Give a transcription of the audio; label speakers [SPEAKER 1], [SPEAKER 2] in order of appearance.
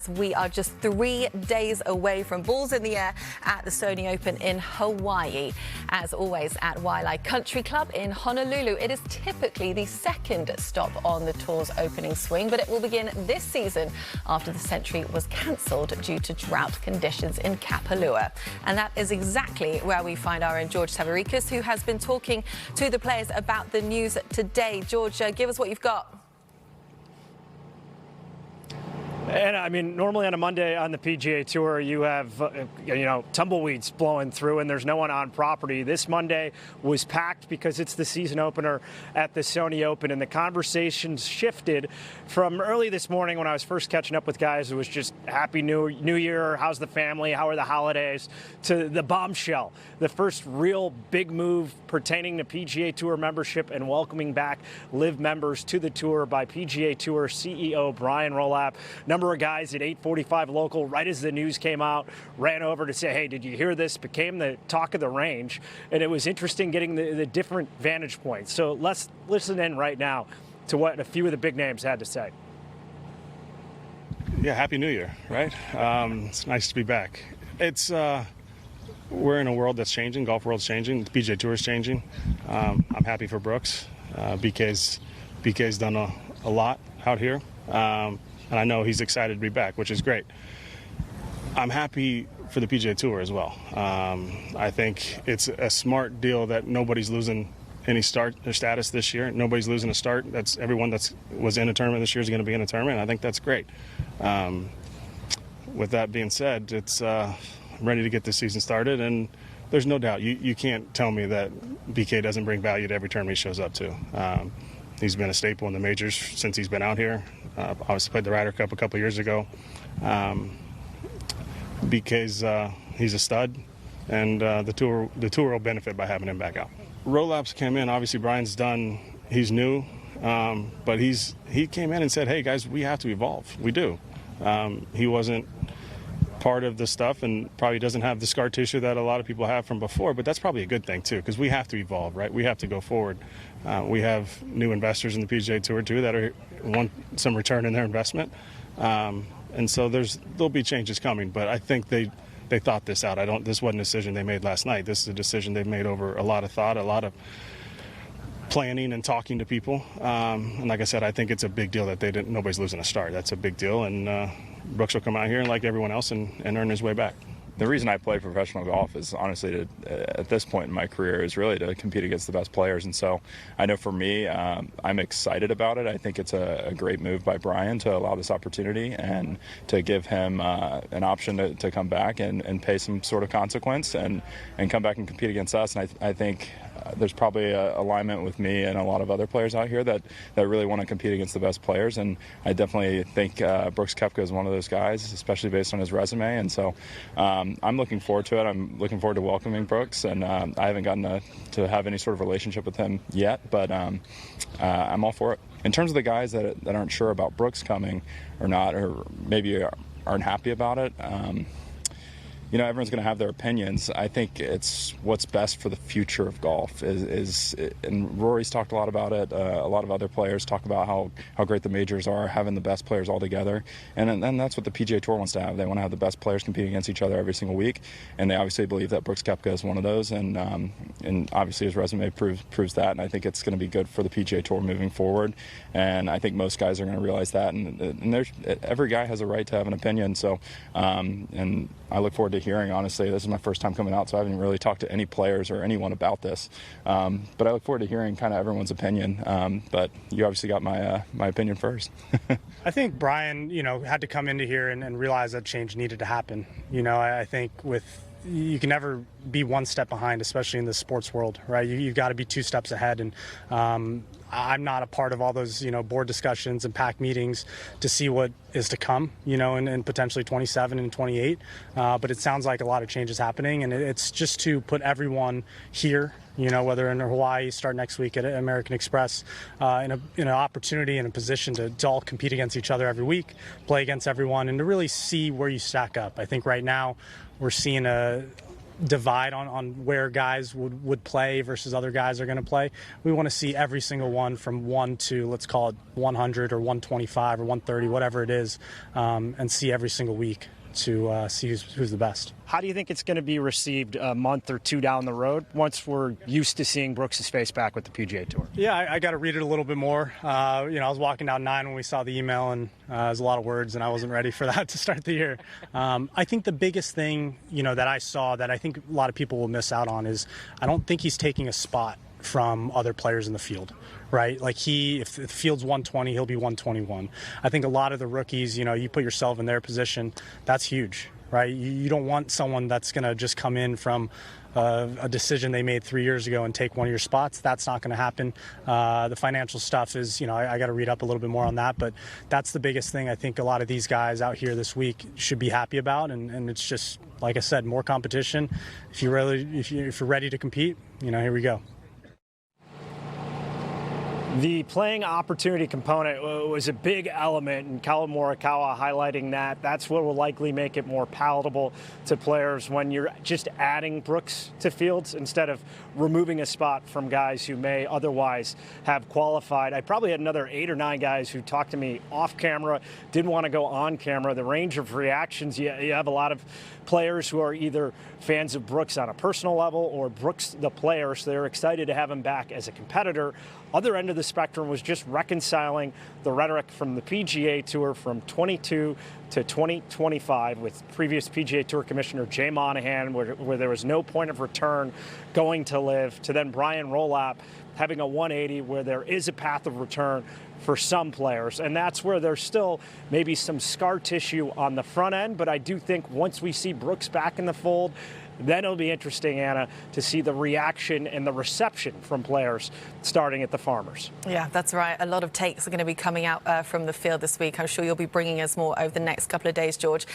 [SPEAKER 1] We are just 3 days away from balls in the air at the Sony Open in Hawaii. As always, at Waialae Country Club in Honolulu. It is typically the second stop on the tour's opening swing, but it will begin this season after the Century was cancelled due to drought conditions in Kapalua. And that is exactly where we find our own George Savaricas, who has been talking to the players about the news today. George, give us what you've got.
[SPEAKER 2] And I mean, normally on a Monday on the PGA Tour, you have, tumbleweeds blowing through and there's no one on property. This Monday was packed because it's the season opener at the Sony Open. And the conversations shifted from early this morning when I was first catching up with guys. It was just Happy New Year. How's the family? How are the holidays? To the bombshell, the first real big move pertaining to PGA Tour membership and welcoming back LIV members to the tour by PGA Tour CEO Brian Rolap. Number of guys at 8:45 local, right as the news came out, ran over to say, hey, did you hear this? Became the talk of the range. And it was interesting getting the different vantage points. So let's listen in right now to what a few of the big names had to say.
[SPEAKER 3] Yeah, Happy New Year, right? It's nice to be back. We're in a world that's changing. Golf world's changing. The PGA Tour is changing. I'm happy for Brooks. BK's done a lot out here. And I know he's excited to be back, which is great. I'm happy for the PGA Tour as well. I think it's a smart deal that nobody's losing any start or status this year. Nobody's losing a start. That's everyone that was in a tournament this year is going to be in a tournament. I think that's great. With that being said, I'm ready to get this season started, and there's no doubt. You can't tell me that BK doesn't bring value to every tournament he shows up to. He's been a staple in the majors since he's been out here. Obviously played the Ryder Cup a couple years ago. BK's he's a stud, and the tour will benefit by having him back out. Rolap's came in. Obviously Brian's done. He's new, but he came in and said, "Hey guys, we have to evolve. We do." He wasn't part of the stuff and probably doesn't have the scar tissue that a lot of people have from before, but that's probably a good thing too, because we have to evolve, right? We have to go forward. We have new investors in the PGA Tour too that want some return in their investment, and so there'll be changes coming, but I think they thought this out. This wasn't a decision they made last night. This is a decision they've made over a lot of thought, a lot of planning and talking to people, and like I said, I think it's a big deal that nobody's losing a start. That's a big deal, and Brooks will come out here like everyone else and earn his way back.
[SPEAKER 4] The reason I play professional golf is honestly at this point in my career is really to compete against the best players. And so I know for me, I'm excited about it. I think it's a great move by Brian to allow this opportunity and to give him an option to come back and pay some sort of consequence and come back and compete against us. And I think there's probably a alignment with me and a lot of other players out here that really want to compete against the best players. And I definitely think Brooks Koepka is one of those guys, especially based on his resume. And so I'm looking forward to it. I'm looking forward to welcoming Brooks. And I haven't gotten to have any sort of relationship with him yet, but I'm all for it. In terms of the guys that aren't sure about Brooks coming or not, or maybe aren't happy about it, everyone's going to have their opinions. I think it's what's best for the future of golf. And Rory's talked a lot about it. A lot of other players talk about how great the majors are, having the best players all together. And that's what the PGA Tour wants to have. They want to have the best players competing against each other every single week. And they obviously believe that Brooks Koepka is one of those. And obviously his resume proves that. And I think it's going to be good for the PGA Tour moving forward. And I think most guys are going to realize that. And every guy has a right to have an opinion. So, and I look forward to hearing. Honestly, this is my first time coming out, so I haven't really talked to any players or anyone about this. But I look forward to hearing kind of everyone's opinion. But you obviously got my opinion first.
[SPEAKER 5] I think Brian, had to come into here and realize that change needed to happen. I think you can never be one step behind, especially in the sports world, right? You've got to be 2 steps ahead. And I'm not a part of all those, board discussions and PAC meetings to see what is to come, in potentially 27 and 28. But it sounds like a lot of change is happening, and it's just to put everyone here, whether in Hawaii, start next week at American Express, in an opportunity and a position to all compete against each other every week, play against everyone, and to really see where you stack up. I think right now we're seeing divide on where guys would play versus other guys are going to play. We want to see every single one from 1 to, let's call it 100 or 125 or 130, whatever it is, and see every single week to see who's the best.
[SPEAKER 2] How do you think it's going to be received a month or two down the road once we're used to seeing Brooks' face back with the PGA Tour?
[SPEAKER 5] Yeah, I got to read it a little bit more. I was walking down 9 when we saw the email, and it was a lot of words, and I wasn't ready for that to start the year. I think the biggest thing, that I saw that I think a lot of people will miss out on is I don't think he's taking a spot from other players in the field, right? Like if the field's 120, he'll be 121. I think a lot of the rookies, you put yourself in their position, that's huge, right? You don't want someone that's going to just come in from a decision they made 3 years ago and take one of your spots. That's not going to happen. The financial stuff is, I got to read up a little bit more on that, but that's the biggest thing I think a lot of these guys out here this week should be happy about. And it's just, like I said, more competition. If you're ready to compete, here we go.
[SPEAKER 2] The playing opportunity component was a big element, and Collin Morikawa highlighting that. That's what will likely make it more palatable to players when you're just adding Brooks to fields instead of removing a spot from guys who may otherwise have qualified. I probably had another 8 or 9 guys who talked to me off camera, didn't want to go on camera. The range of reactions, you have a lot of players who are either fans of Brooks on a personal level or Brooks the player, so they're excited to have him back as a competitor. Other end of the spectrum was just reconciling the rhetoric from the PGA Tour from 22 to 2025 with previous PGA Tour Commissioner Jay Monahan, where there was no point of return going to LIV, to then Brian Rolap having a 180 where there is a path of return for some players. And that's where there's still maybe some scar tissue on the front end. But I do think once we see Brooks back in the fold, then it'll be interesting, Anna, to see the reaction and the reception from players starting at the Farmers.
[SPEAKER 1] Yeah, that's right. A lot of takes are going to be coming out from the field this week. I'm sure you'll be bringing us more over the next couple of days, George.